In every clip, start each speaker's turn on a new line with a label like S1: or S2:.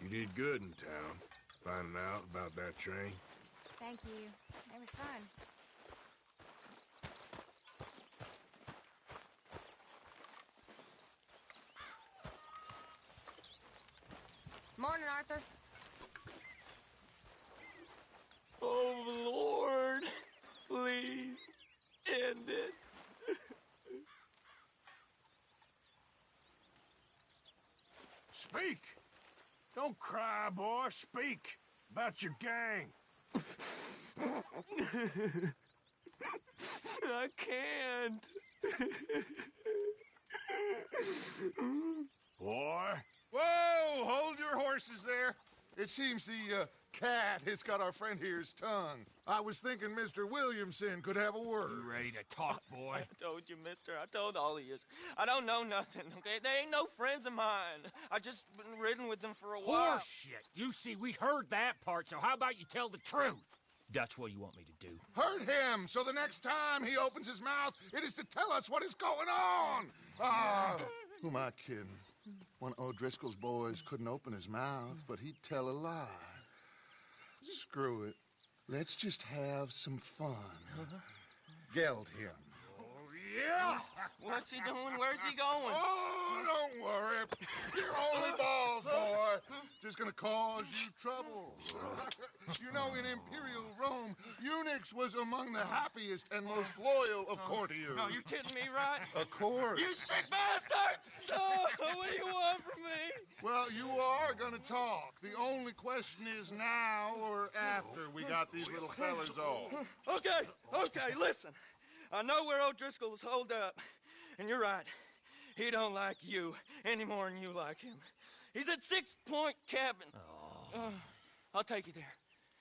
S1: You did good in town, finding out about that train.
S2: Thank you. It was fun. Morning, Arthur.
S3: Oh, Lord. Please, end it.
S1: Speak! Don't cry, boy. Speak about your gang.
S3: I can't.
S1: Boy.
S4: Whoa! Hold your horses there. It seems the cat has got our friend here's tongue. I was thinking Mr. Williamson could have a word.
S1: You ready to talk, boy?
S3: I told you, mister. I told all of you. I don't know nothing, okay? They ain't no friends of mine. I just been riding with them for a while.
S5: Horse shit! You see, we heard that part, so how about you tell the truth? Dutch, what do you want me to do?
S4: Hurt him, so the next time he opens his mouth, it is to tell us what is going on. Ah, who am I kidding? One of O'Driscoll's boys couldn't open his mouth, but he'd tell a lie. Screw it. Let's just have some fun. Geld him.
S1: Yeah!
S3: What's he doing? Where's he going?
S4: Oh, don't worry. You're only balls, boy. Just gonna cause you trouble. You know, in Imperial Rome, eunuchs was among the happiest and most loyal of courtiers.
S3: No, you kidding me, right?
S4: Of course.
S3: You sick bastards! Oh, what do you want from me?
S4: Well, you are gonna talk. The only question is now or after we got these little fellas off.
S3: Okay, listen. I know where O'Driscoll's holed up, and you're right. He don't like you any more than you like him. He's at 6 Point Cabin. I'll take you there.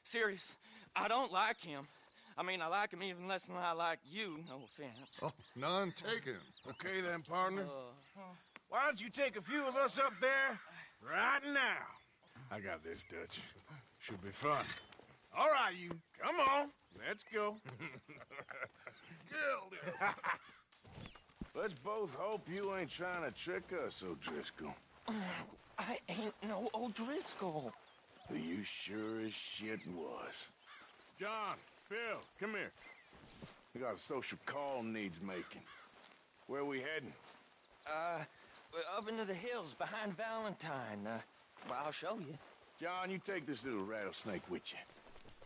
S3: Serious, I don't like him. I mean, I like him even less than I like you, no offense.
S4: Oh, none taken.
S1: Okay then, partner. Why don't you take a few of us up there right now? I got this, Dutch. Should be fun. All right, you. Come on. Let's go. Let's both hope you ain't trying to trick us, O'Driscoll.
S3: I ain't no O'Driscoll.
S1: You sure as shit was. John, Phil, come here. We got a social call needs making. Where we heading?
S3: Up into the hills behind Valentine. Well, I'll show you.
S1: John, you take this little rattlesnake with you.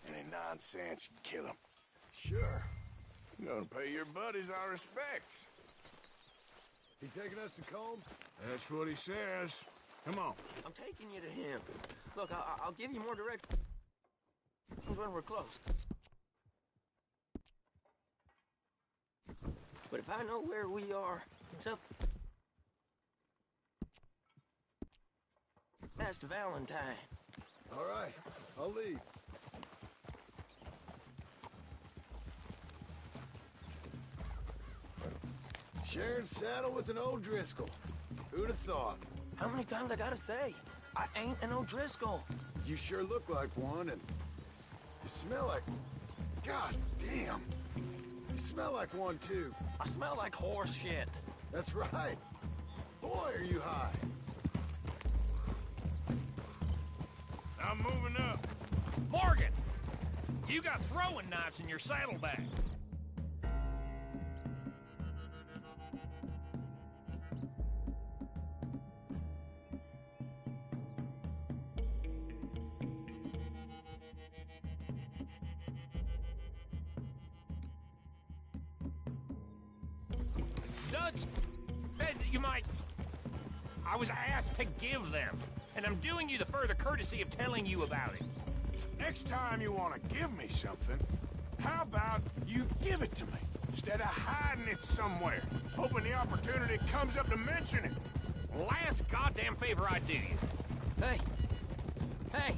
S1: Any nonsense, you kill him.
S6: Sure.
S1: I'm gonna pay your buddies our respects.
S6: He taking us to Combe?
S1: That's what he says. Come on.
S3: I'm taking you to him. Look, I'll give you more direct when we're close. But if I know where we are, it's up past Valentine.
S6: All right, I'll leave. Sharing saddle with an O'Driscoll. Who'd have thought?
S3: How many times I gotta say? I ain't an O'Driscoll.
S6: You sure look like one, and you smell like... God damn. You smell like one, too.
S3: I smell like horse shit.
S6: That's right. Boy, are you high.
S1: I'm moving up.
S5: Morgan! You got throwing knives in your saddlebag. Dutch, you might... I was asked to give them, and I'm doing you the further courtesy of telling you about it.
S1: Next time you want to give me something, how about you give it to me, instead of hiding it somewhere, hoping the opportunity comes up to mention it?
S5: Last goddamn favor I do you.
S3: Hey,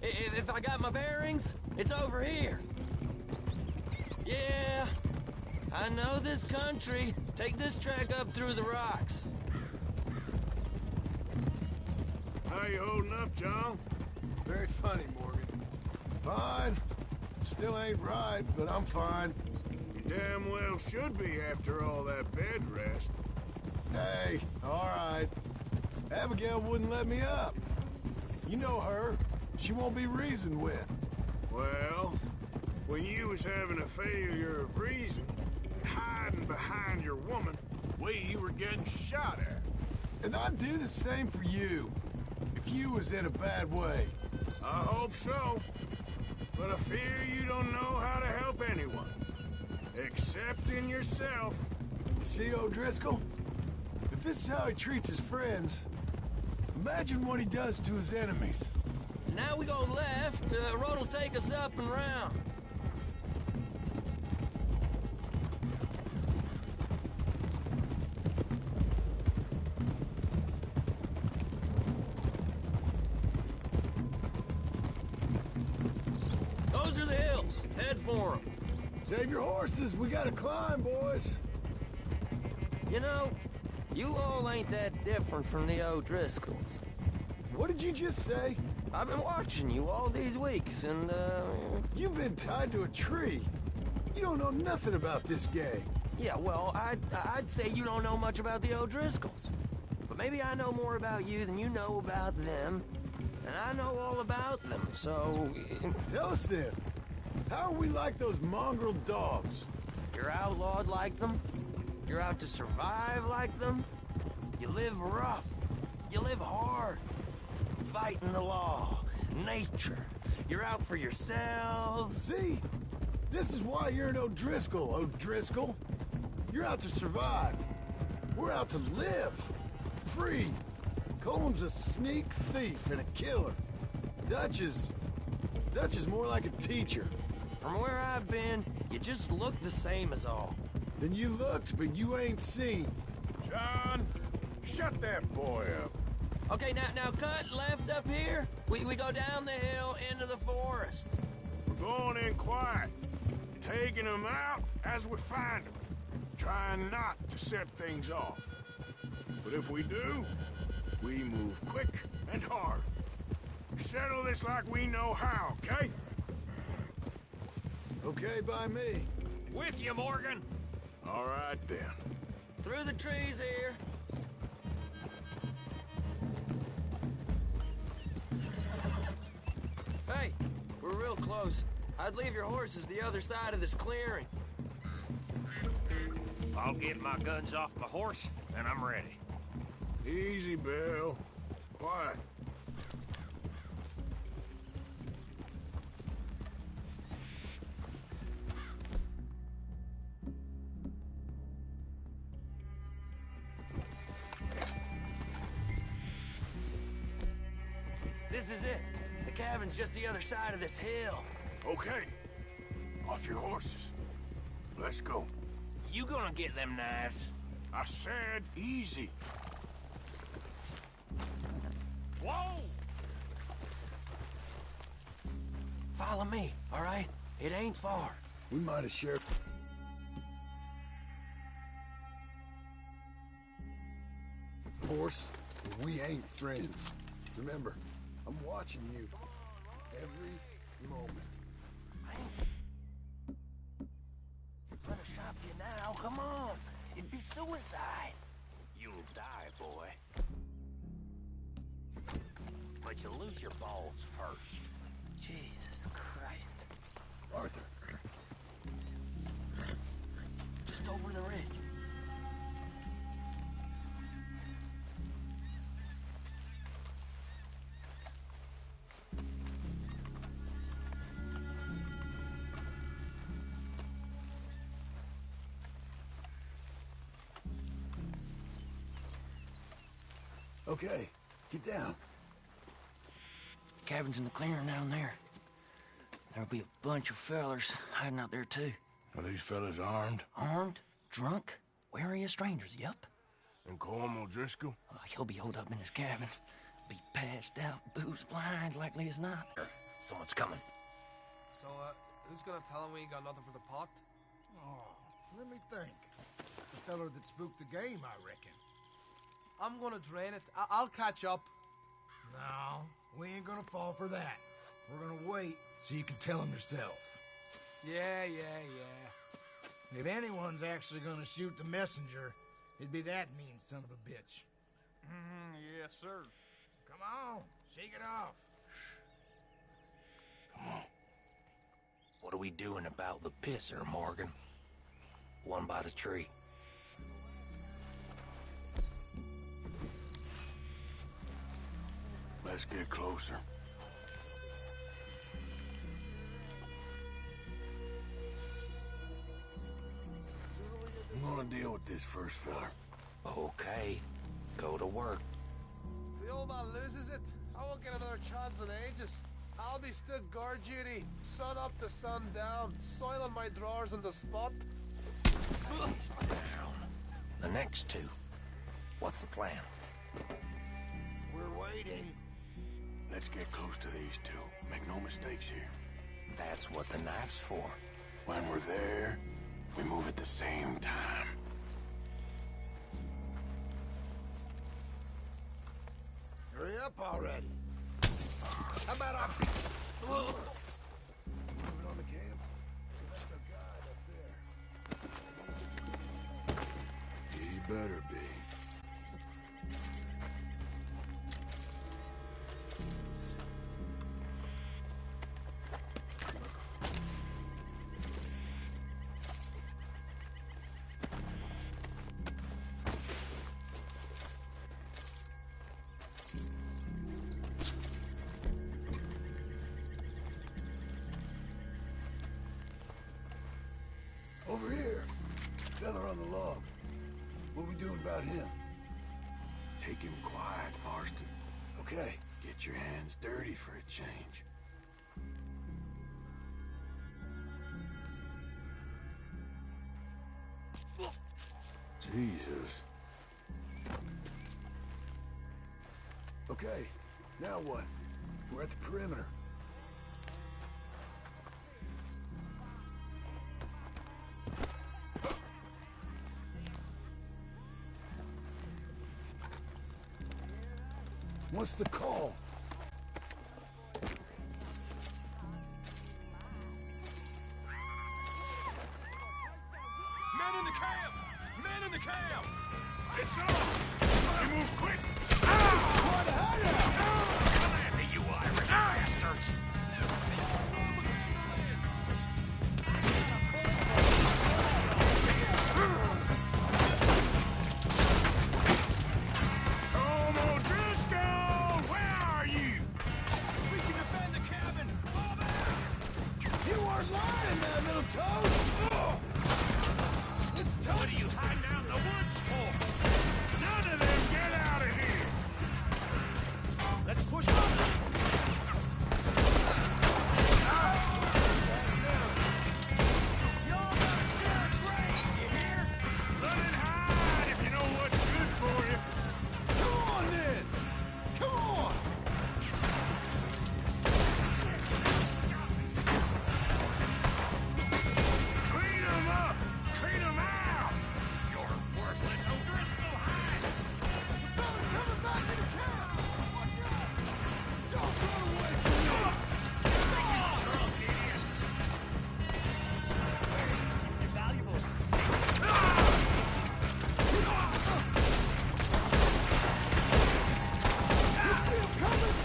S3: if I got my bearings, it's over here. Yeah, I know this country. Take this track up through the rocks.
S1: How you holding up, John?
S6: Very funny, Morgan. Fine. Still ain't right, but I'm fine.
S1: You damn well should be after all that bed rest.
S6: Hey, all right. Abigail wouldn't let me up. You know her. She won't be reasoned with.
S1: Well, when you was having a failure of reason, hiding behind your woman, you were getting shot at.
S6: And I'd do the same for you, if you was in a bad way.
S1: I hope so. But I fear you don't know how to help anyone. Except in yourself.
S6: See, O'Driscoll? If this is how he treats his friends, imagine what he does to his enemies.
S3: Now we go left. Road will take us up and round. Those are the hills. Head for them.
S6: Save your horses. We gotta climb, boys.
S3: You know, you all ain't that different from the O'Driscolls.
S6: What did you just say?
S3: I've been watching you all these weeks, and,
S6: You've been tied to a tree. You don't know nothing about this gang.
S3: yeah, well, I'd say you don't know much about the O'Driscolls. But maybe I know more about you than you know about them, and I know all about them, so...
S6: Tell us then. How are we like those mongrel dogs?
S3: You're outlawed like them? You're out to survive like them? You live rough. You live hard. Fighting the law, nature. You're out for yourselves.
S6: See? This is why you're an O'Driscoll, O'Driscoll. You're out to survive. We're out to live. Free. Coleman's a sneak thief and a killer. Dutch is more like a teacher.
S3: From where I've been, you just look the same as all.
S6: Then you looked, but you ain't seen.
S1: John, shut that boy up.
S3: Okay, now cut left up here. We go down the hill into the forest.
S1: We're going in quiet, taking them out as we find them, trying not to set things off. But if we do, we move quick and hard. Settle this like we know how, okay?
S6: Okay by me.
S5: With you, Morgan.
S1: All right, then.
S3: Through the trees here. Hey, we're real close. I'd leave your horses the other side of this clearing.
S5: I'll get my guns off my horse, and I'm ready.
S1: Easy, Bill. Quiet.
S3: This is it. The cabin's just the other side of this hill.
S1: Okay. Off your horses. Let's go.
S5: You gonna get them knives?
S1: I said easy.
S5: Whoa!
S3: Follow me, all right? It ain't far.
S6: We might have shared... Horse, we ain't friends. Remember, I'm watching you every moment.
S3: Gonna shop you now, come on. It'd be suicide.
S5: You'll die, boy. But you'll lose your balls first.
S3: Jesus Christ.
S6: Arthur.
S3: Just over the ridge.
S6: Okay, get down.
S3: Cabin's in the clearing down there. There'll be a bunch of fellers hiding out there, too.
S1: Are these fellas armed?
S3: Armed, drunk, wary of strangers, yup.
S1: And Colm O'Driscoll?
S3: He'll be holed up in his cabin. Be passed out, booze blind, likely as not.
S5: Someone's coming.
S7: So, who's gonna tell him we ain't got nothing for the pot?
S6: Oh, let me think. The feller that spooked the game, I reckon.
S7: I'm gonna drain it. I'll catch up.
S6: No, we ain't gonna fall for that. We're gonna wait so you can tell him yourself.
S7: Yeah.
S6: If anyone's actually gonna shoot the messenger, it'd be that mean son of a bitch.
S5: Yes, sir.
S6: Come on, shake it off.
S1: Come on.
S5: What are we doing about the pisser, Morgan? One by the tree.
S1: Let's get closer. I'm gonna deal with this first feller.
S5: Okay, go to work.
S7: If the old man loses it, I won't get another chance in ages. I'll be stood guard duty, sun up to sun down, soiling my drawers on the spot.
S5: The next two. What's the plan?
S1: We're waiting. Let's get close to these two. Make no mistakes here.
S5: That's what the knife's for.
S1: When we're there, we move at the same time.
S6: Hurry up already.
S1: How about I...
S6: Moving on the camp. That's the guide up there.
S1: He better be.
S6: Over here. Feather on the log. What we doing about him?
S1: Take him quiet, Marston.
S6: Okay.
S1: Get your hands dirty for a change. Jesus.
S6: Okay. Now what? We're at the perimeter. What's the call?
S5: Men in the camp! Men in the camp!
S1: It's on! You move quick!
S6: What hideout?
S5: Come at me, you Irish bastards!
S1: Come on, Driscoll! Where are you?
S5: We can defend the cabin! Fall back!
S6: You weren't lying, that little toad! It's
S5: What
S6: toad!
S5: are you hiding out in the woods for?
S1: None of them get out of here!
S6: Let's push on!
S1: Run and hide if you know what's good for you.
S6: Come on, then! Come on!
S1: Clean them up! Clean them out!
S5: You're worthless O'Driscoll hides!
S6: Fella's coming back to the camp! Watch out! Don't run away from me!
S5: Drunk idiots!
S6: Your valuables! You see him coming?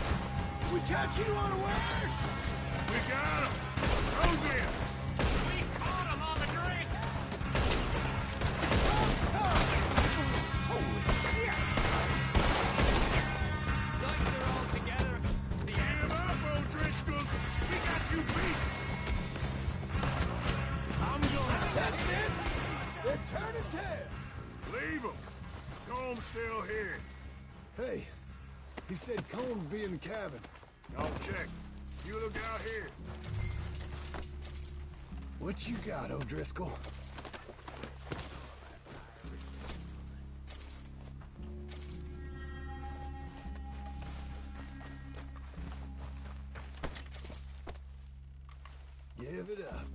S6: We catch you unawares?
S1: We got him! Close in!
S5: We caught him on the drink!
S6: Holy shit!
S3: Nice they're all together.
S1: Give up, O'Driscolls! We got you beat! I'm gonna...
S6: That's it! They're turning tail!
S1: Leave them! Comb's still here.
S6: Hey, he said Cone would be in the cabin.
S1: I'll check. You look out here.
S6: What you got, O'Driscoll? Give it up.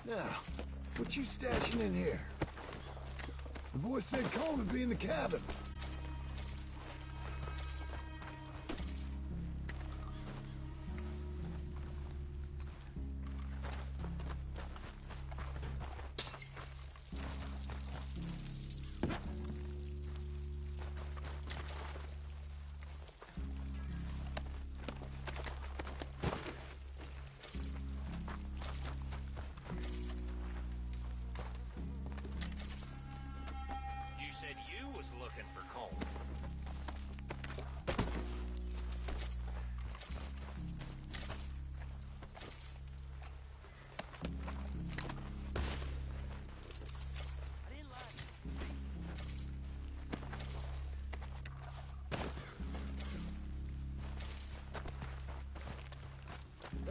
S6: Now, what you stashing in here? The boy said Cone would be in the cabin.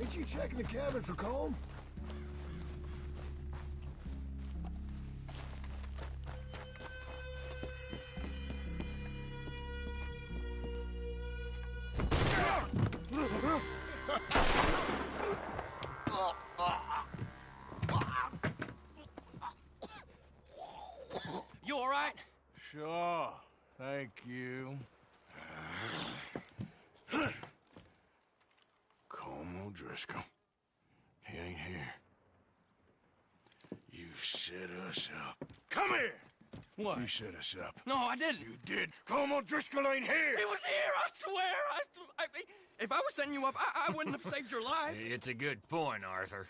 S6: Ain't you checking the cabin for Colm?
S3: You all right?
S1: Sure. Thank you. Colm O'Driscoll. He ain't here. You set us up. Come here!
S3: What?
S1: You set us up.
S3: No, I didn't.
S1: You did. Colm O'Driscoll ain't here!
S3: He was here, I swear! If I was setting you up, I wouldn't have saved your life.
S5: It's a good point, Arthur.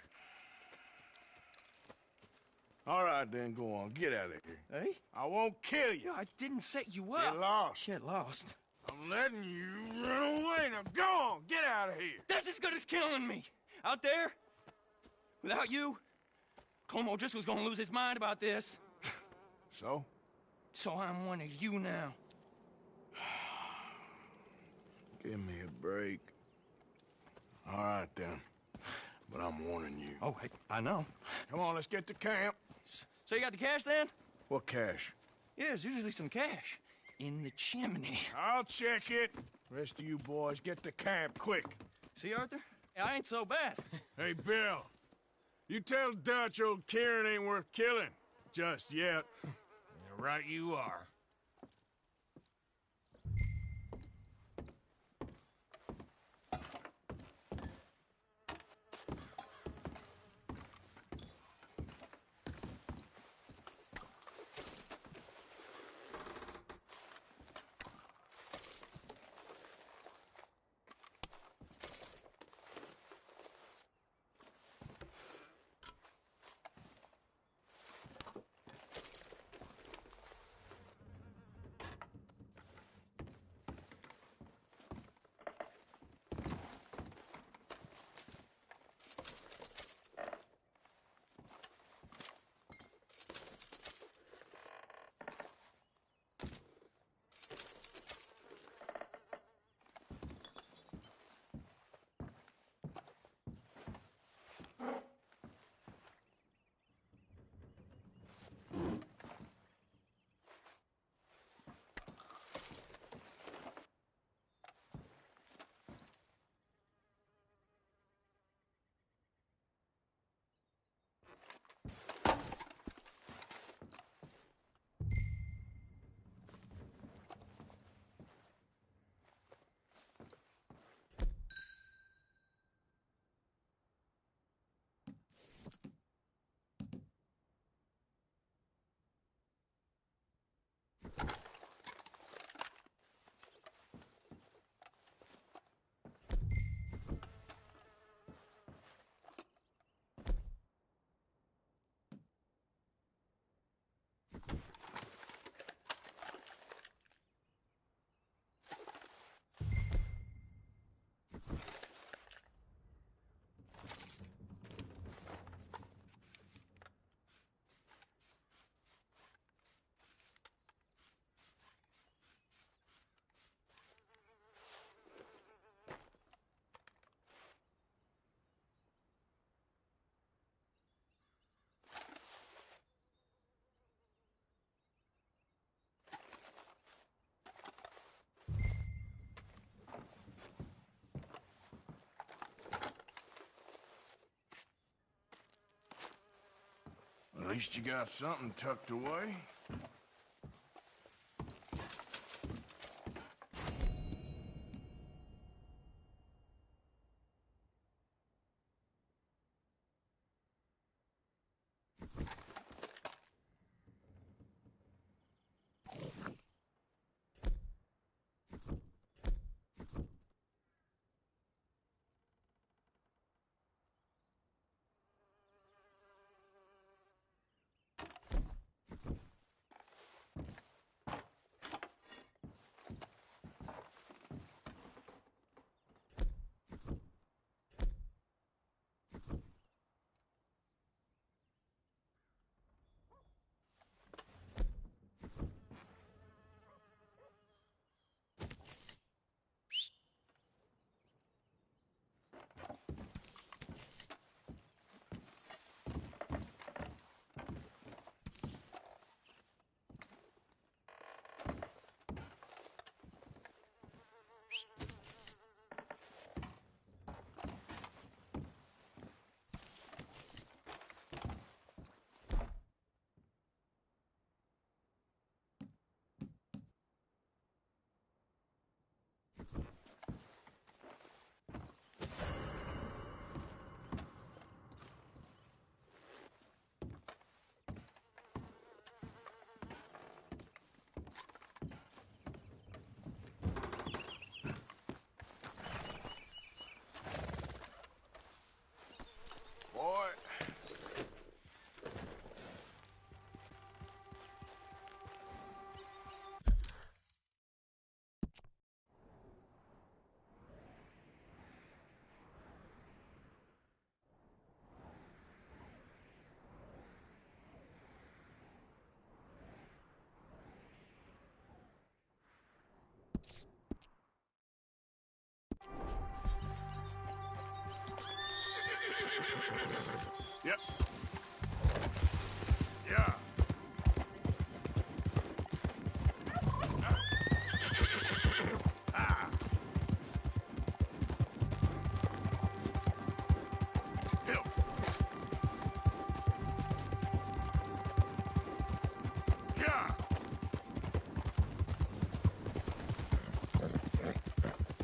S1: All right, then, go on. Get out of here.
S3: Hey?
S1: I won't kill you.
S3: I didn't set you up.
S1: Get lost.
S3: Get lost.
S1: I'm letting you run away. Now go on. Get out of here.
S3: That's as good as killing me. Out there, without you, Colm O'Driscoll's gonna lose his mind about this.
S1: So?
S3: So I'm one of you now.
S1: Give me a break. All right, then. But I'm warning you.
S3: Oh, hey, I know.
S1: Come on, let's get to camp.
S3: So you got the cash then?
S1: What cash?
S3: Yeah, there's usually some cash in the chimney.
S1: I'll check it. Rest of you boys, get to camp, quick.
S3: See, Arthur? I ain't so bad.
S1: Hey, Bill. You tell Dutch old Kieran ain't worth killing. Just yet.
S5: Right you are.
S1: At least you got something tucked away. Yep. Yeah. Ah. Help. Yeah.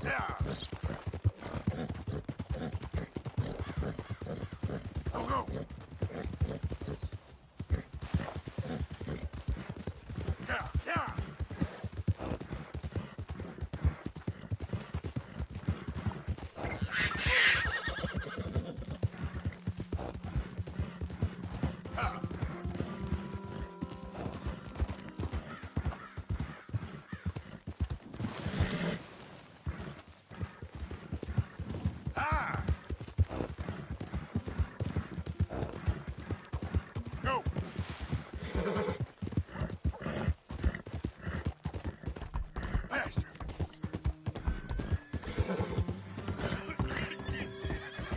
S1: Yeah. Go, go. Yeah, yeah. Ah. Ah. Go. Faster.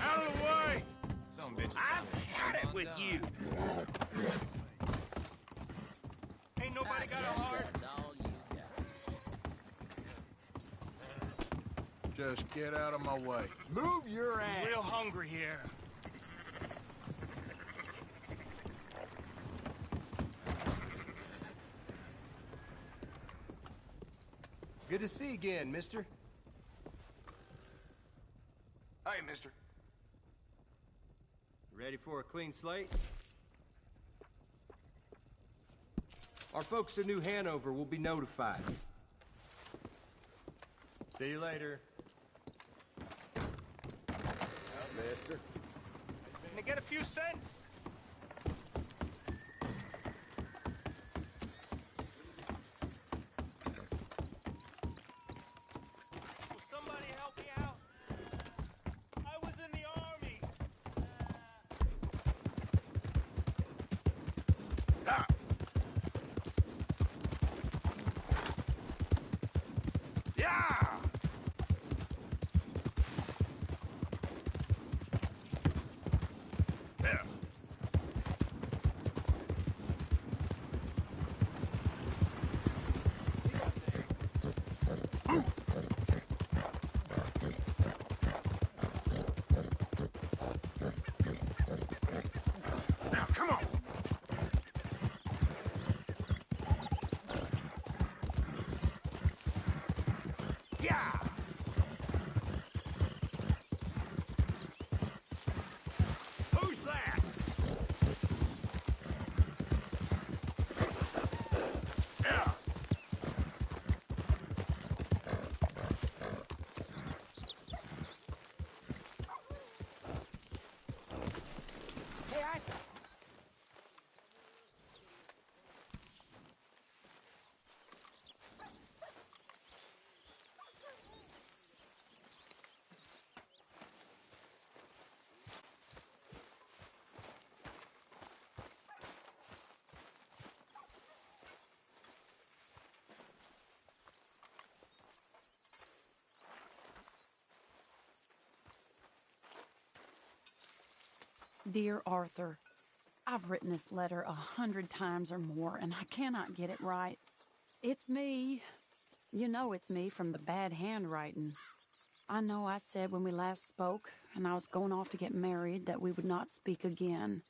S1: Out of the way.
S5: Some bitches.
S3: I've had it with you. Ain't nobody got a heart.
S1: Just get out of my way.
S3: Move your ass. Real hungry here.
S8: Good to see you again, mister.
S3: Hey, mister.
S8: Ready for a clean slate? Our folks in New Hanover will be notified. See you later. Mister.
S3: Can I get a few cents? Will somebody help me out? I was in the army.
S1: Ah. Yeah. There. Now, come on. Yeah. Who's that? Yeah.
S2: Hey, Arthur.
S9: Dear Arthur, I've written this letter 100 times or more, and I cannot get it right. It's me. You know it's me from the bad handwriting. I know I said when we last spoke, and I was going off to get married, that we would not speak again.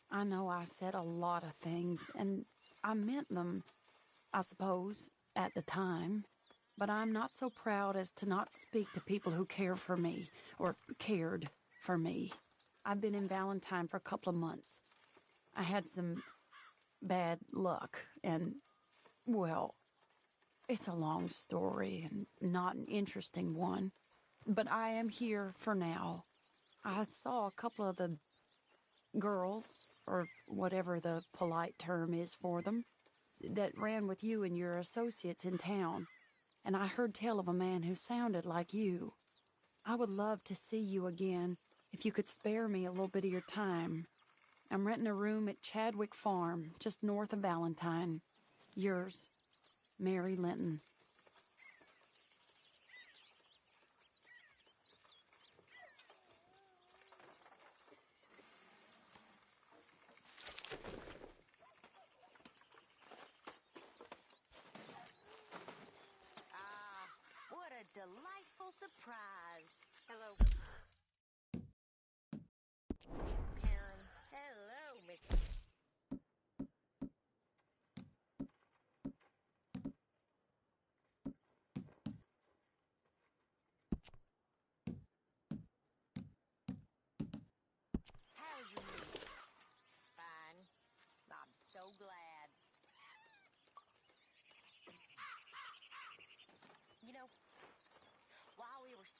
S9: I know I said a lot of things, and I meant them, I suppose, at the time. But I'm not so proud as to not speak to people who care for me, or cared for me. I've been in Valentine for a couple of months. I had some bad luck, and, well, it's a long story and not an interesting one. But I am here for now. I saw a couple of the girls, or whatever the polite term is for them, that ran with you and your associates in town. And I heard tell of a man who sounded like you. I would love to see you again, if you could spare me a little bit of your time. I'm renting a room at Chadwick Farm, just north of Valentine. Yours, Mary Linton.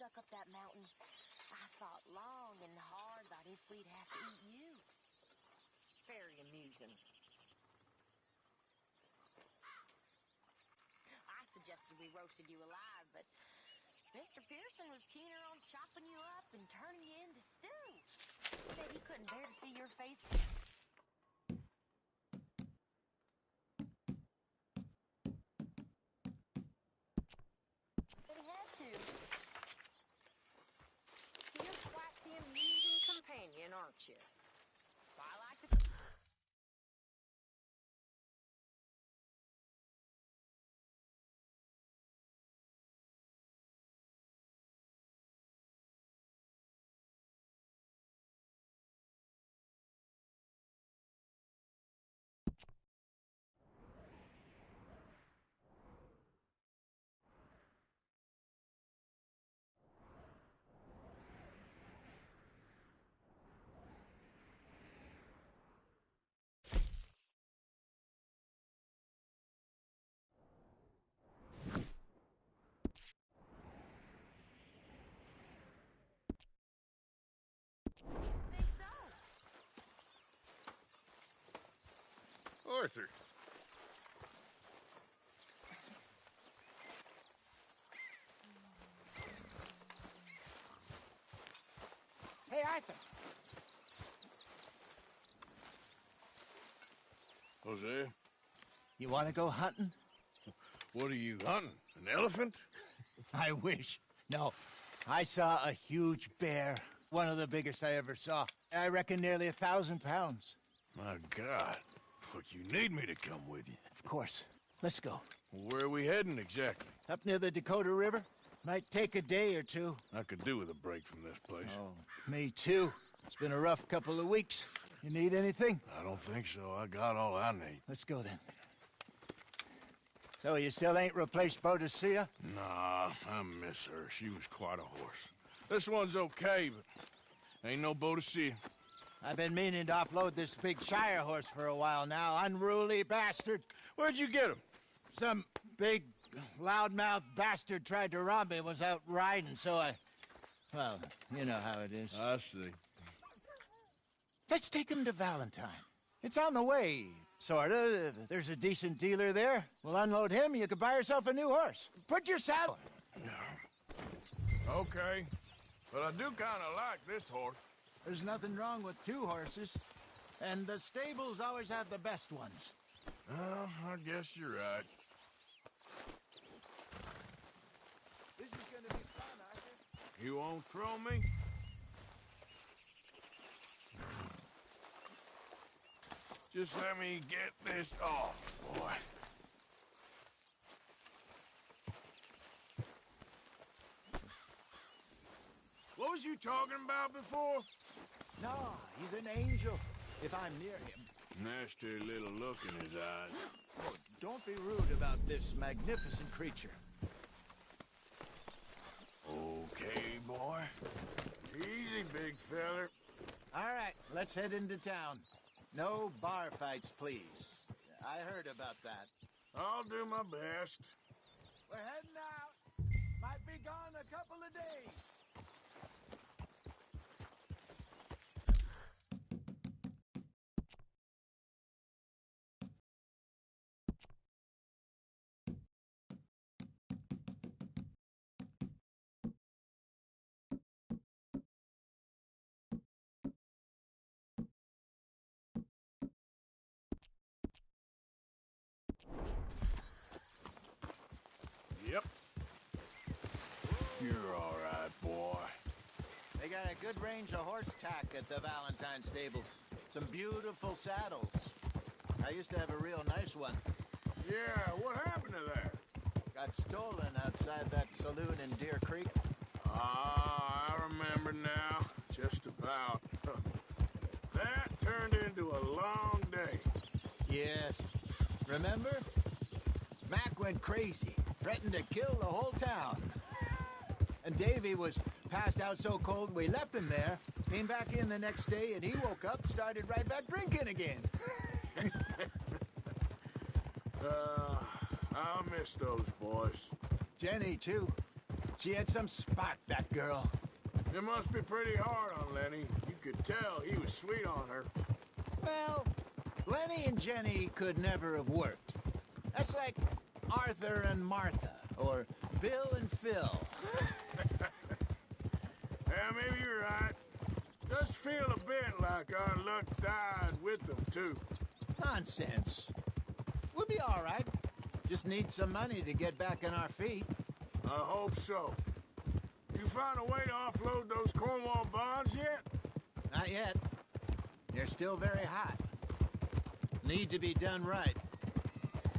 S10: stuck up that mountain, I thought long and hard about if we'd have to eat you.
S2: Very amusing.
S10: I suggested we roasted you alive, but Mr. Pearson was keener on chopping you up and turning you into stew. Said he couldn't bear to see your face. But he had to.
S2: You're quite the amusing companion, aren't you?
S10: So I like to... think so.
S1: Arthur.
S2: Hey, Arthur.
S1: Hosea,
S11: You want to go hunting?
S1: what are you hunting? An elephant?
S11: I wish. No. I saw a huge bear. One of the biggest I ever saw. I reckon nearly 1,000 pounds.
S1: My God. But you need me to come with you.
S11: Of course. Let's go.
S1: Where are we heading exactly?
S11: Up near the Dakota River. Might take a day or two.
S1: I could do with a break from this place.
S11: Oh, me too. It's been a rough couple of weeks. You need anything?
S1: I don't think so. I got all I need.
S11: Let's go then. So you still ain't replaced Boadicea?
S1: Nah, I miss her. She was quite a horse. This one's okay, but ain't no Boadicea.
S11: I've been meaning to offload this big Shire horse for a while now. Unruly bastard.
S1: Where'd you get him?
S11: Some big, loudmouth bastard tried to rob me and was out riding, so I... Well, you know how it is.
S1: I see.
S11: Let's take him to Valentine. It's on the way, sorta. There's a decent dealer there. We'll unload him, you can buy yourself a new horse. Put your saddle...
S1: Okay. But I do kind of like this horse.
S11: There's nothing wrong with two horses. And the stables always have the best ones.
S1: Well, I guess you're right.
S11: This is gonna be fun, Arthur.
S1: You won't throw me? Just let me get this off, boy. What was you talking about before?
S11: No, he's an angel, if I'm near him.
S1: Nasty little look in his eyes.
S11: Oh, don't be rude about this magnificent creature.
S1: Okay, boy. Easy, big feller.
S11: All right, let's head into town. No bar fights, please. I heard about that.
S1: I'll do my best.
S11: We're heading out. Might be gone a couple of days.
S1: Yep. You're all right, boy.
S11: They got a good range of horse tack at the Valentine stables. Some beautiful saddles. I used to have a real nice one.
S1: Yeah, what happened to that?
S11: Got stolen outside that saloon in Deer Creek.
S1: Ah, I remember now. Just about. That turned into a long day.
S11: Yes. Remember? Mac went crazy, threatened to kill the whole town. And Davy was passed out so cold we left him there, came back in the next day, and he woke up, started right back drinking again.
S1: I'll miss those boys.
S11: Jenny, too. She had some spark, that girl.
S1: It must be pretty hard on Lenny. You could tell he was sweet on her.
S11: Well, Lenny and Jenny could never have worked. That's like Arthur and Martha, or Bill and Phil.
S1: Yeah, maybe you're right. Does feel a bit like our luck died with them, too.
S11: Nonsense. We'll be all right. Just need some money to get back on our feet.
S1: I hope so. You find a way to offload those Cornwall bonds yet?
S11: Not yet. They're still very hot. Need to be done right.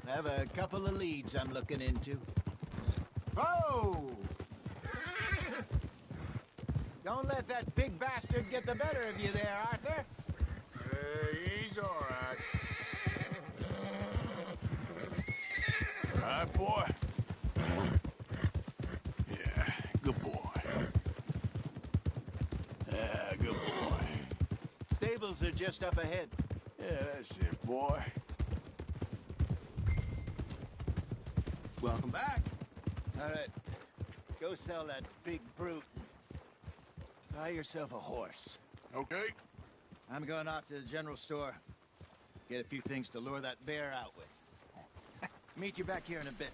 S11: I have a couple of leads I'm looking into. Oh! Don't let that big bastard get the better of you there, Arthur.
S1: He's all right. All right, boy. Yeah, good boy. Yeah, good boy.
S11: Stables are just up ahead.
S1: Yeah, that's it, boy.
S11: Welcome back. All right. Go sell that big brute. Buy yourself a horse.
S1: Okay.
S11: I'm going off to the general store. Get a few things to lure that bear out with. Meet you back here in a bit.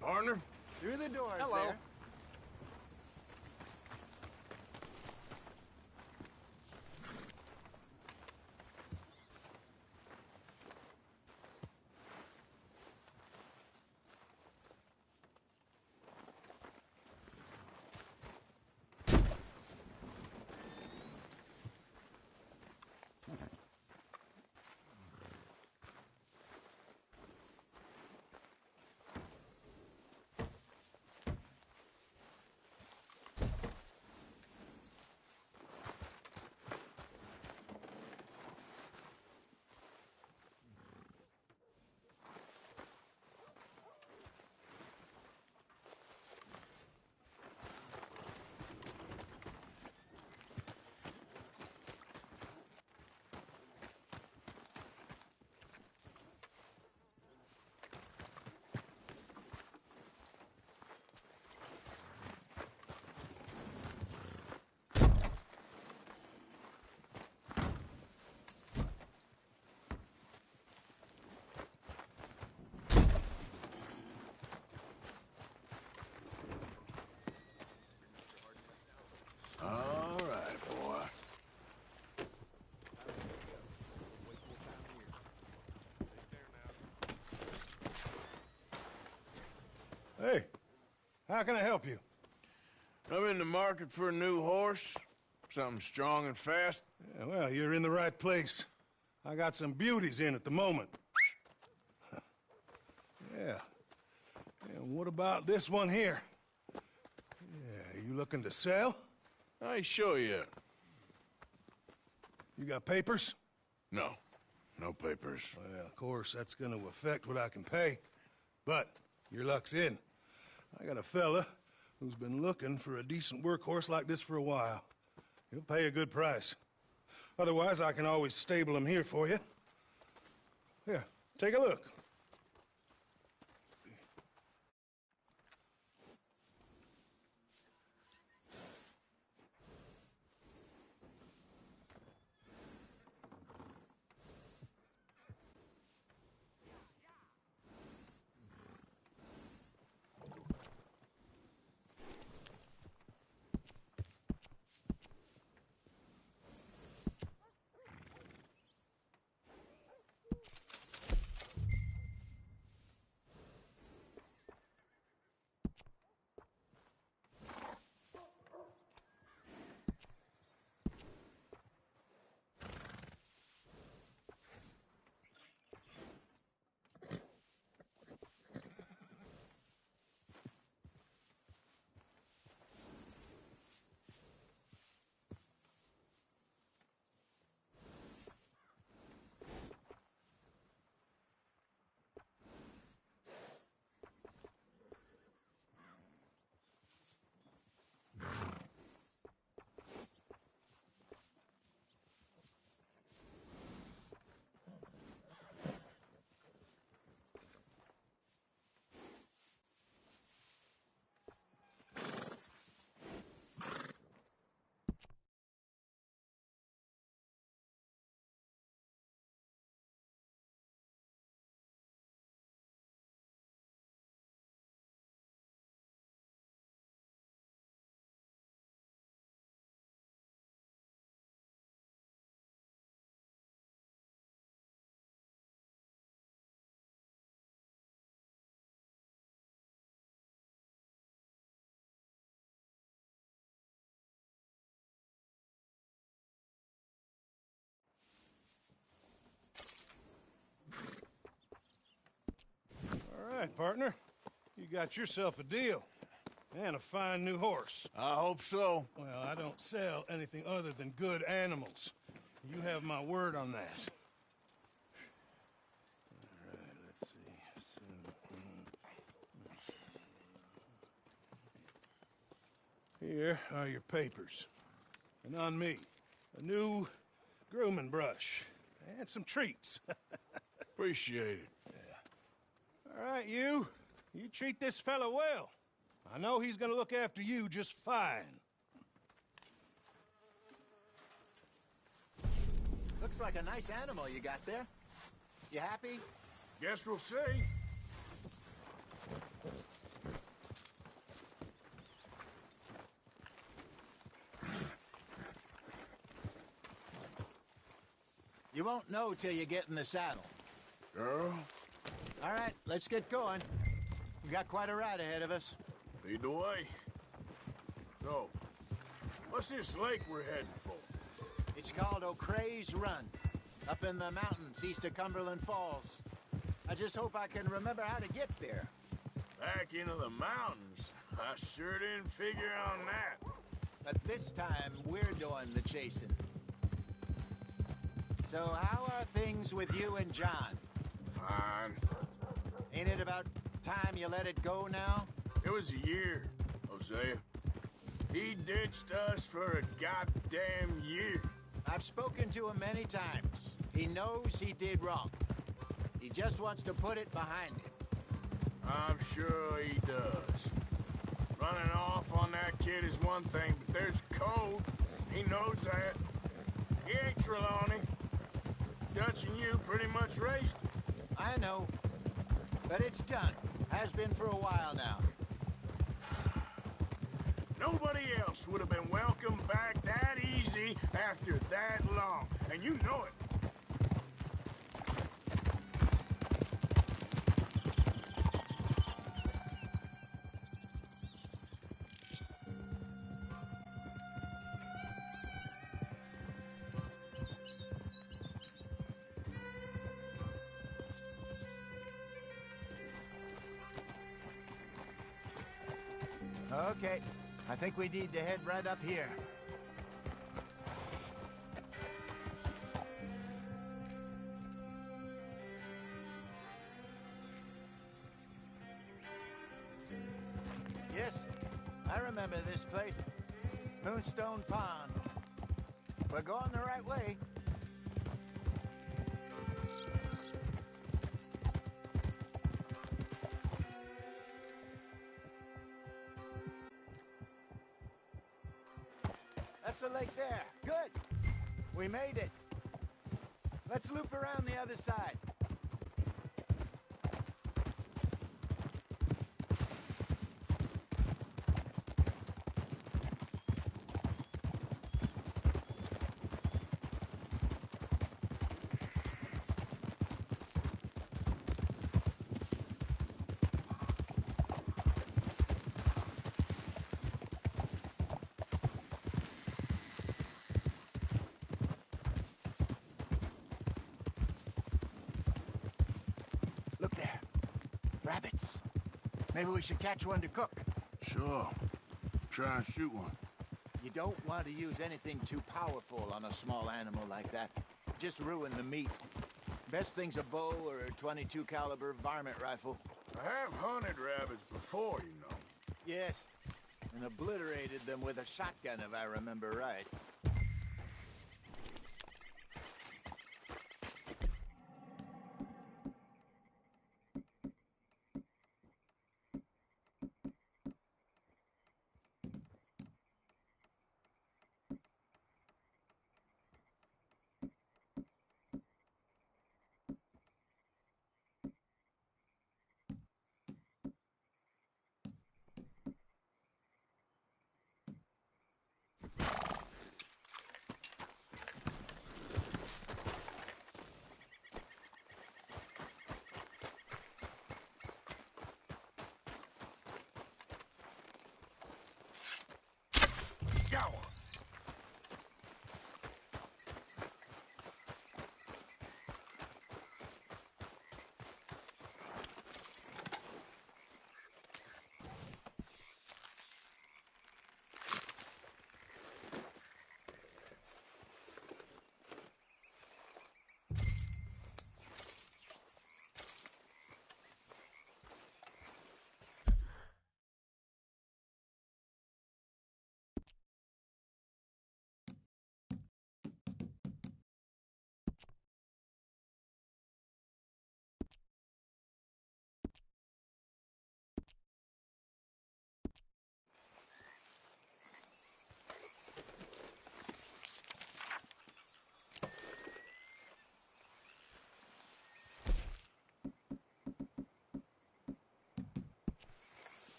S1: Partner?
S11: Through the doors
S3: Hello.
S11: there.
S1: All right, boy.
S6: Hey, how can I help you?
S1: I'm in the market for a new horse. Something strong and fast.
S6: Yeah, well, you're in the right place. I got some beauties in at the moment. Yeah. And what about this one here? Yeah, you looking to sell?
S1: I ain't sure yet.
S6: You got papers?
S1: No. No papers.
S6: Well, of course, that's gonna affect what I can pay. But your luck's in. I got a fella who's been looking for a decent workhorse like this for a while. He'll pay a good price. Otherwise, I can always stable him here for you. Here, take a look.
S12: right, partner. You got yourself a deal. And a fine new horse.
S1: I hope so.
S12: Well, I don't sell anything other than good animals. You have my word on that. All right, let's see. Here are your papers. And on me, a new grooming brush. And some treats.
S1: Appreciate it.
S12: Yeah. All right, you. You treat this fella well. I know he's gonna look after you just fine.
S11: Looks like a nice animal you got there. You happy?
S1: Guess we'll see.
S11: You won't know till you get in the saddle.
S1: Girl?
S11: All right, let's get going. We got quite a ride ahead of us.
S1: Lead the way. So, what's this lake we're heading for?
S11: It's called O'Creagh's Run, up in the mountains east of Cumberland Falls. I just hope I can remember how to get there.
S1: Back into the mountains? I sure didn't figure on that.
S11: But this time, we're doing the chasing. So how are things with you and John?
S1: Fine.
S11: Ain't it about time you let it go now?
S1: It was a year, Hosea. He ditched us for a goddamn year.
S11: I've spoken to him many times. He knows he did wrong. He just wants to put it behind him.
S1: I'm sure he does. Running off on that kid is one thing, but there's code. He knows that. He ain't Trelawney. Dutch and you pretty much raised him.
S11: I know. But it's done. Has been for a while now.
S1: Nobody else would have been welcomed back that easy after that long, and you know it.
S11: Okay. I think we need to head right up here. Yes, I remember this place. Moonstone Pond. We're going the right way. That's the lake there. Good. We made it. Let's loop around the other side. Look there. Rabbits. Maybe we should catch one to cook.
S1: Sure. Try and shoot one.
S11: You don't want to use anything too powerful on a small animal like that. Just ruin the meat. Best thing's a bow or a .22 caliber varmint rifle.
S1: I have hunted rabbits before, you know.
S11: Yes. And obliterated them with a shotgun, if I remember right.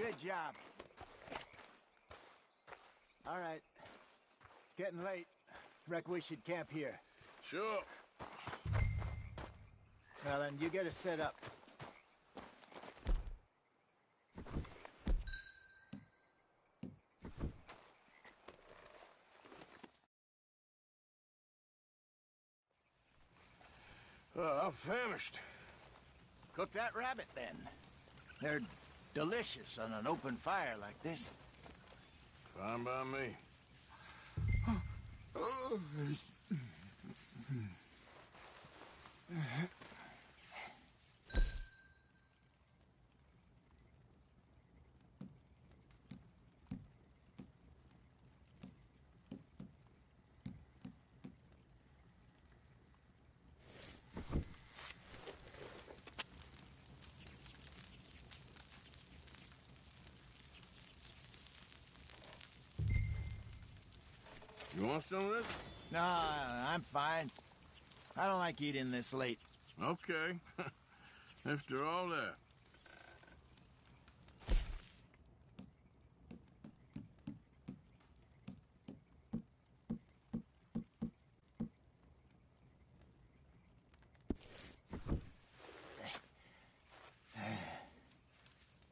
S11: Good job. All right. It's getting late. Reckon we should camp here.
S1: Sure.
S11: Well, then, you get us set up.
S1: I'm famished.
S11: Cook that rabbit, then. They're delicious on an open fire like this.
S1: Fine by me. You want some of this?
S11: No, I'm fine. I don't like eating this late.
S1: Okay. After all that.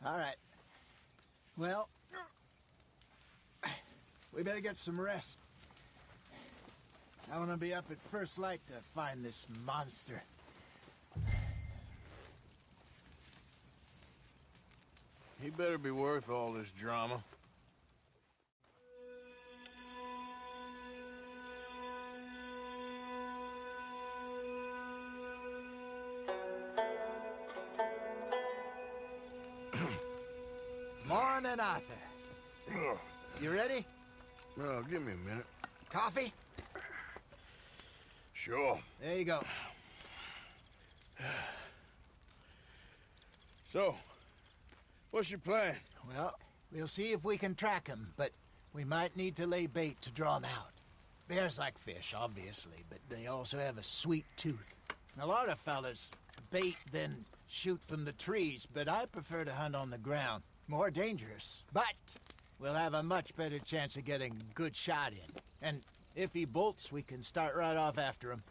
S11: All right. Well, we better get some rest. I want to be up at first light to find this monster.
S1: He better be worth all this drama.
S11: Morning, Arthur. You ready?
S1: Well, give me a minute.
S11: Coffee?
S1: Sure.
S11: There you go.
S1: So, what's your plan?
S11: Well, we'll see if we can track him, but we might need to lay bait to draw him out. Bears like fish, obviously, but they also have a sweet tooth. A lot of fellas bait, then shoot from the trees, but I prefer to hunt on the ground. More dangerous, but we'll have a much better chance of getting a good shot in. And if he bolts, we can start right off after him.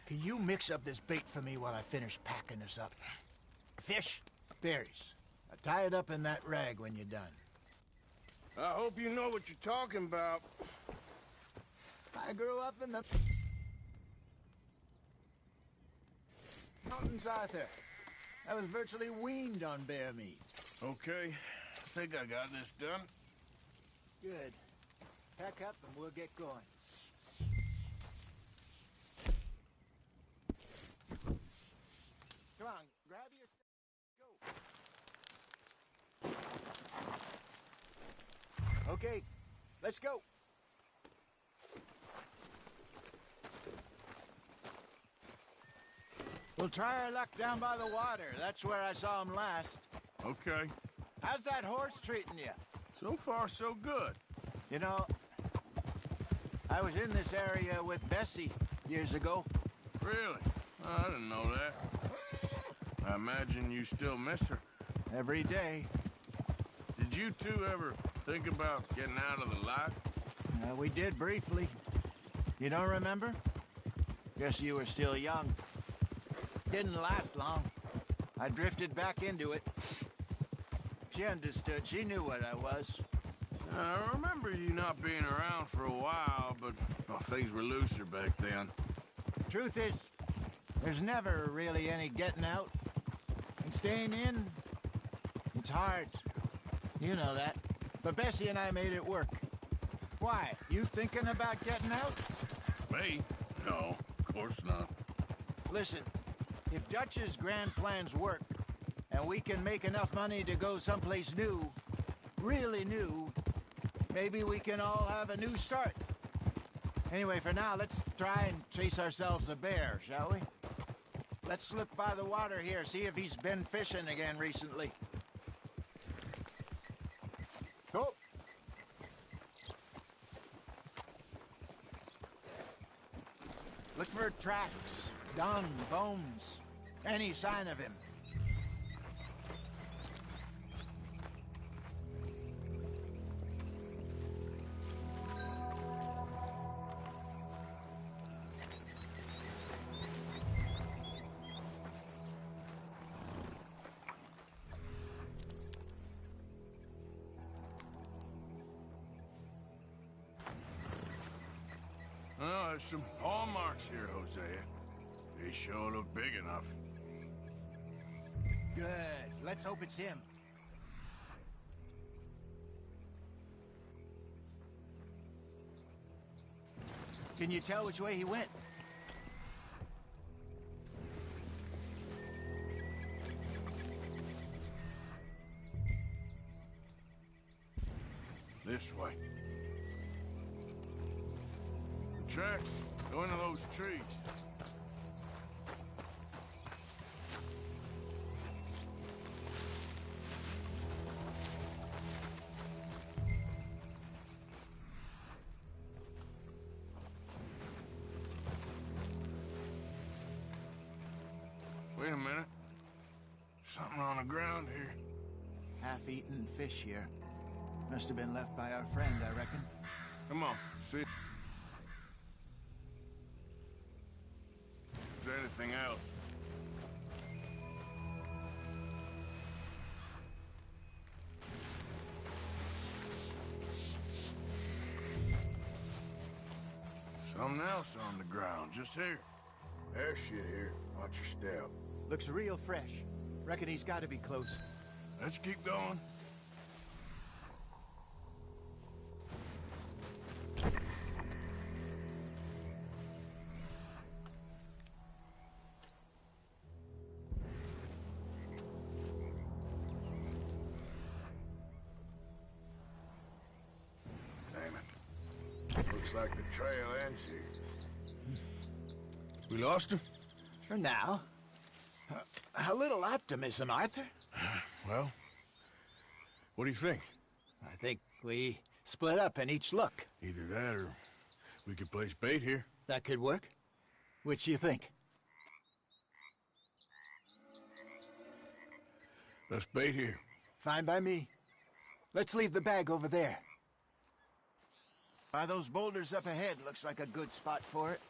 S11: Can you mix up this bait for me while I finish packing this up? Fish, berries. Now tie it up in that rag when you're done.
S1: I hope you know what you're talking about.
S11: I grew up in the mountains, Arthur. I was virtually weaned on bear meat.
S1: Okay, I think I got this done.
S11: Good. Pack up and we'll get going. Come on, grab your go. Okay, let's go. We'll try our luck down by the water. That's where I saw him last.
S1: Okay.
S11: How's that horse treating you?
S1: So far, so good.
S11: You know, I was in this area with Bessie years ago.
S1: Really? Oh, I didn't know that. I imagine you still miss her.
S11: Every day.
S1: Did you two ever think about getting out of the life?
S11: We did briefly. You don't remember? Guess you were still young. Didn't last long. I drifted back into it. She understood. She knew what I was.
S1: I remember you not being around for a while, but well, things were looser back then.
S11: Truth is, there's never really any getting out. And staying in, it's hard. You know that. But Bessie and I made it work. Why? You thinking about getting out?
S1: Me? No, of course not.
S11: Listen, if Dutch's grand plans work, and we can make enough money to go someplace new, really new, maybe we can all have a new start. Anyway, for now, let's try and chase ourselves a bear, shall we? Let's look by the water here, see if he's been fishing again recently. Go. Look for tracks, dung, bones, any sign of him.
S1: there's some paw marks here, Hosea. They sure look big enough.
S11: Good. Let's hope it's him. Can you tell which way he went?
S1: This way. The tracks go into those trees. Wait a minute. Something on the ground here.
S11: Half-eaten fish here. Must have been left by our friend, I reckon.
S1: Come on, see if there's anything else. Something else on the ground, just here. There's shit here. Watch your step.
S11: Looks real fresh. Reckon he's got to be close.
S1: Let's keep going. Looks like the trail ends here. We lost him?
S11: For now. A little optimism, Arthur.
S1: Well, what do you think?
S11: I think we split up and each look.
S1: Either that or we could place bait here.
S11: That could work. Which do you think?
S1: Let's bait here.
S11: Fine by me. Let's leave the bag over there. By those boulders up ahead, looks like a good spot for it.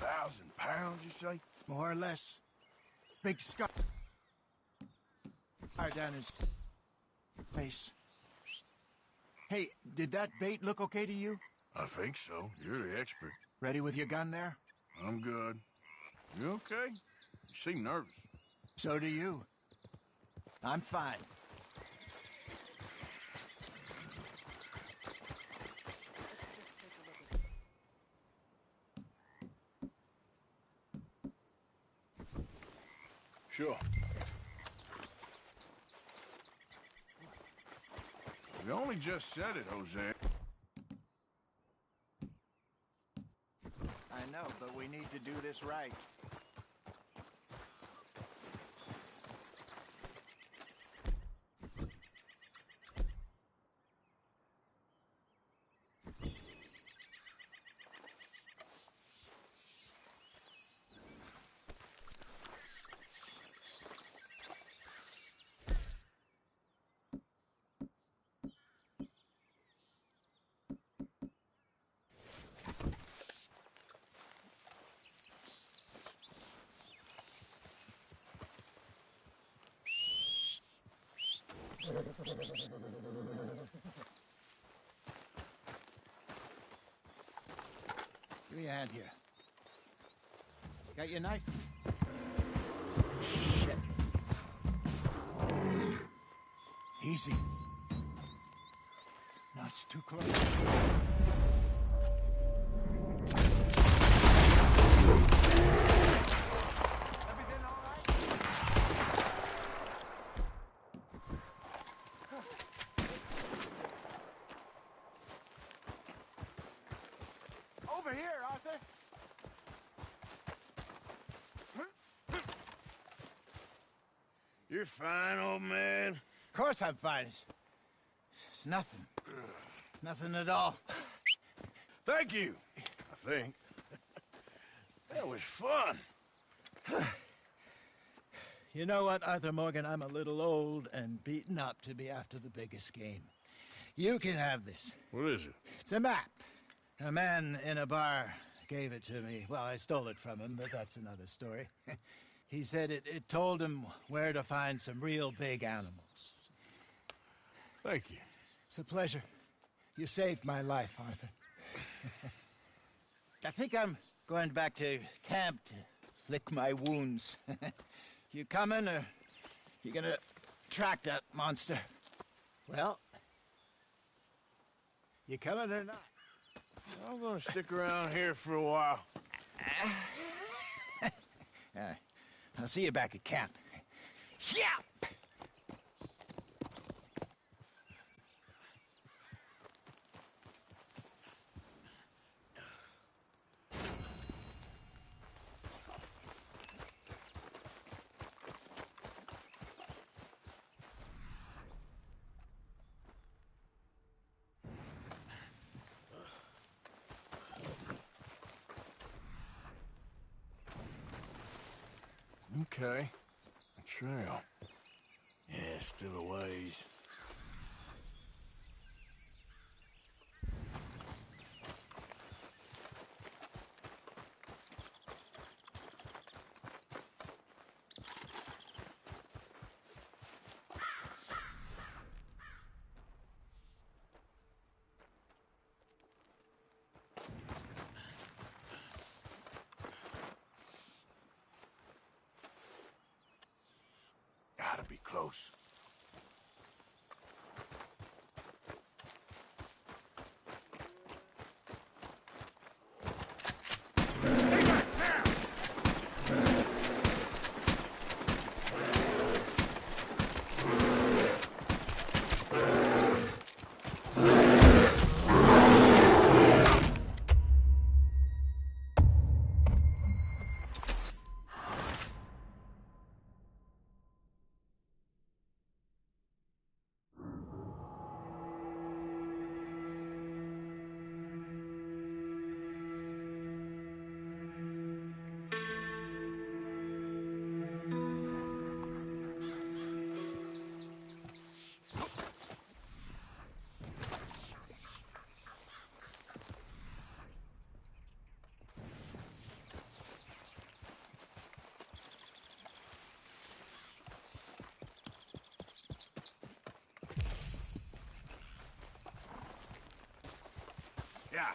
S1: £1,000, you say?
S11: More or less. Big scar down his face. Hey, did that bait look okay to you?
S1: I think so. You're the expert.
S11: Ready with your gun there?
S1: I'm good. You okay? You seem nervous.
S11: So do you. I'm fine.
S1: Sure. You only just said it, Jose.
S11: I know, but we need to do this right. Give me a hand here. Got your knife? Shit. Easy. No, it's too close. Everything all right? Over here, Arthur.
S1: You're fine, old man.
S11: Of course I'm fine. It's nothing. Nothing at all.
S1: Thank you, I think. That was fun.
S11: You know what, Arthur Morgan? I'm a little old and beaten up to be after the biggest game. You can have this.
S1: What is it?
S11: It's a map. A man in a bar gave it to me. Well, I stole it from him, but that's another story. He said it told him where to find some real big animals.
S1: Thank you.
S11: It's a pleasure. You saved my life, Arthur. I think I'm going back to camp to lick my wounds. You coming, or you gonna track that monster? Well, you coming or not?
S1: I'm gonna stick around here for a while.
S11: I'll see you back at camp. Yeah!
S1: Okay. A trail. Yeah, still a ways. Gotta be close. Yeah.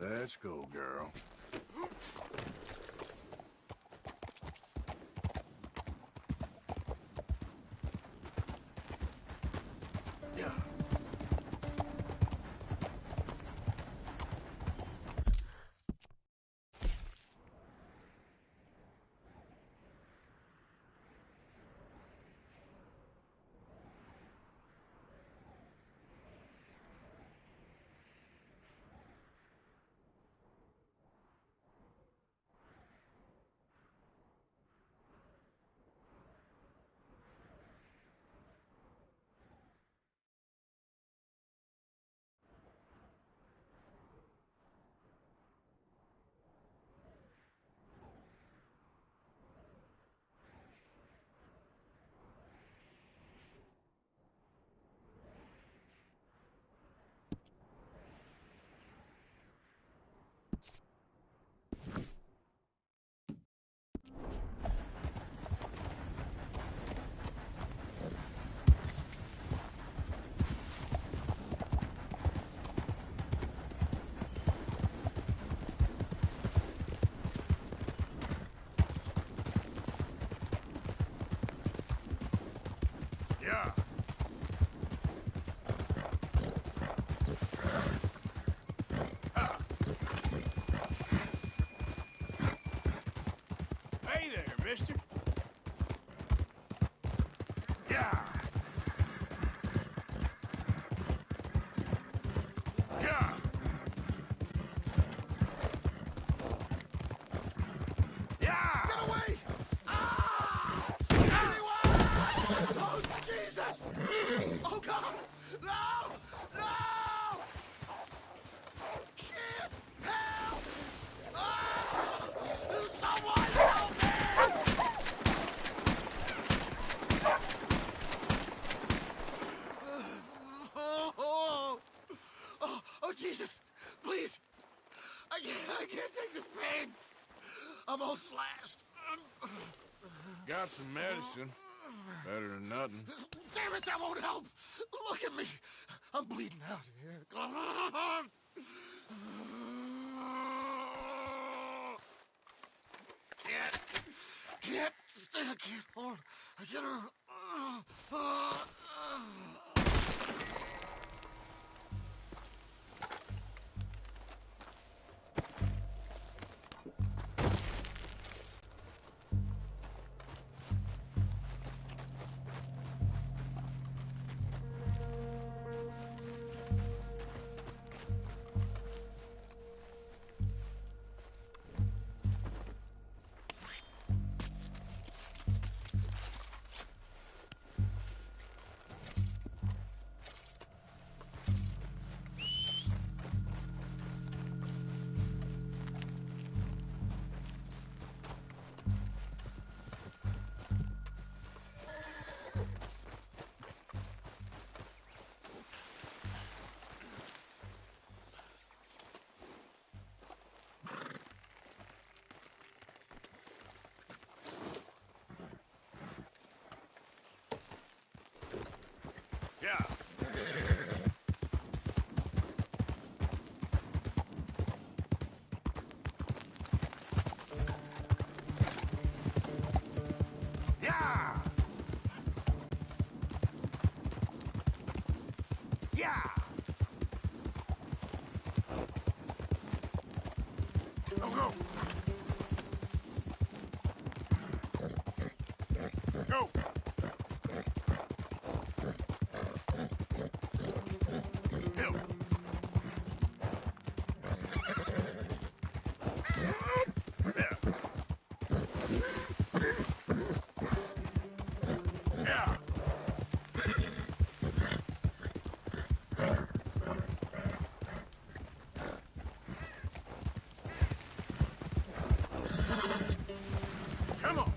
S1: Let's go, girl. Yeah. Yeah. Hey there, mister. Yeah. Yeah. Yeah.
S6: Get away! Ah! Anyone! Oh, Jesus! Oh, God! No! No! Shit! Help! Ah! Someone help me! Oh, Jesus! Please! I can't take this pain! I'm all slashed.
S1: Got some medicine. Better than nothing.
S6: Damn it, that won't help! Look at me! I'm bleeding out here. Come on! Can't stay, I can't hold. I can't.
S1: Yeah. Yeah. Yeah. Go, go. Go. Hill. Yeah. Yeah. Come on.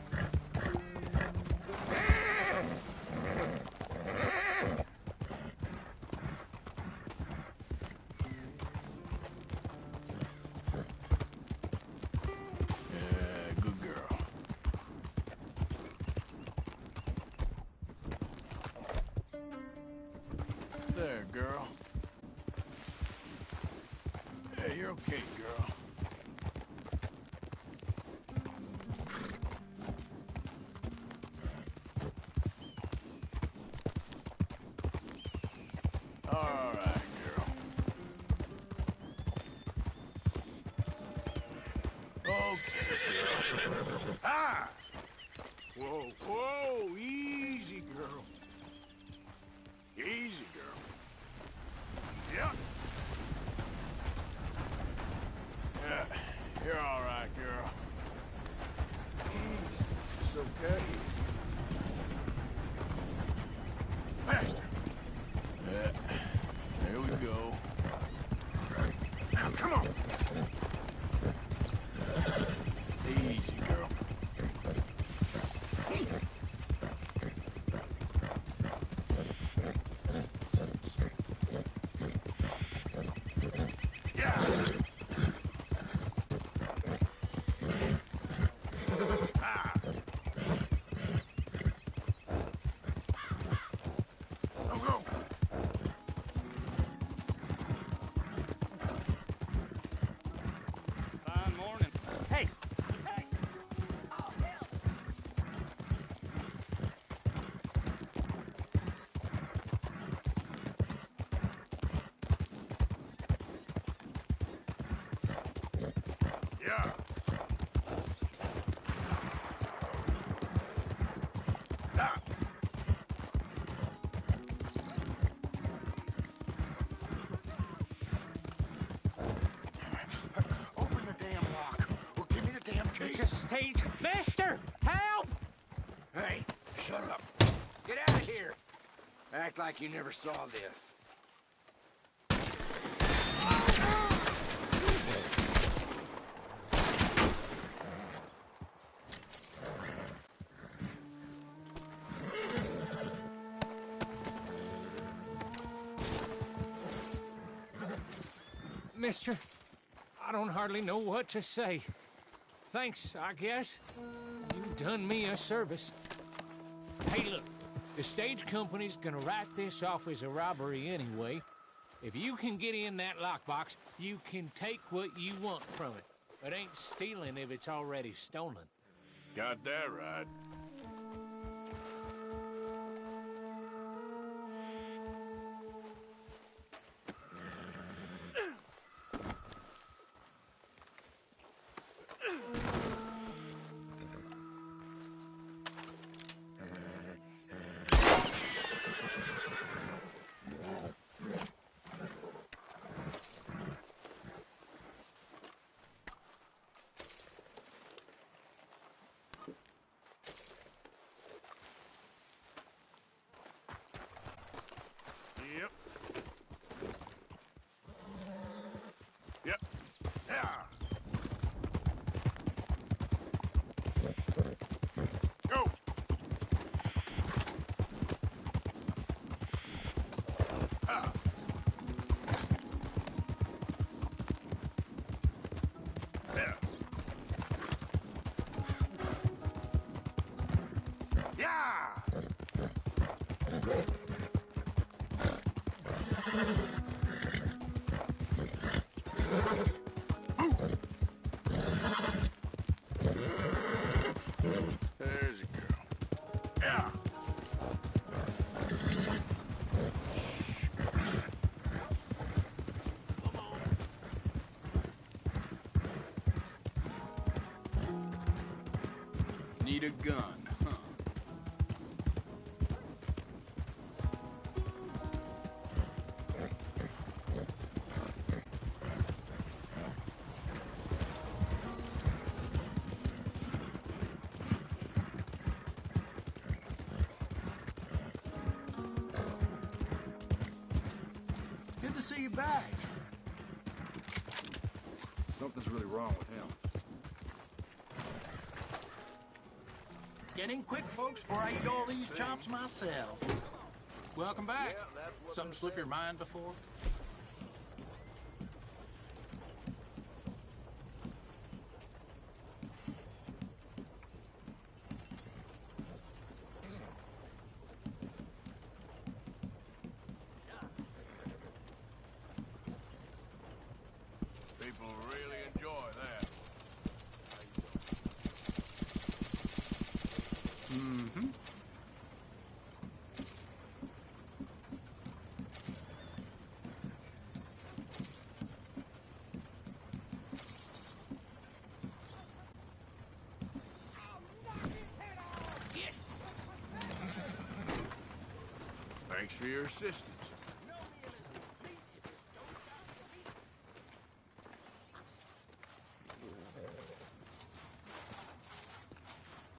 S1: Yeah, good girl. There, girl. Hey,
S6: you're okay, girl. All right, girl. Okay, girl. Ah! Whoa, whoa, easy, girl. Easy, girl. Yeah. Yeah, you're all right, girl. Easy. It's okay. Faster. Yeah. There we go. Now, come on. Easy, girl. Yeah. Ah. Go, go.
S5: Fine morning. Hey! Hey! Oh, hell!
S1: Yeah. Ah.
S4: Open the damn lock. Or give me the damn key.
S5: It's a stage. Mister! Help!
S13: Hey, shut up. Get out of here. Act like you never saw this.
S5: Mister, I don't hardly know what to say. Thanks, I guess. You've done me a service. Hey, look, the stage company's gonna write this off as a robbery anyway. If you can get in that lockbox, you can take what you want from it. It ain't stealing if it's already stolen.
S1: Got that right. Yep. Yep. Yeah. Go. Ah. Yeah. Yeah. There's a girl. Yeah. Need a gun, huh?
S6: Good to see you back.
S4: Something's really wrong with him.
S6: Get in quick, folks, before I eat all these chops myself. Welcome back. Something slip your mind before?
S1: Stay people really enjoy that.
S11: Mm-hmm.
S1: Thanks for your assistance.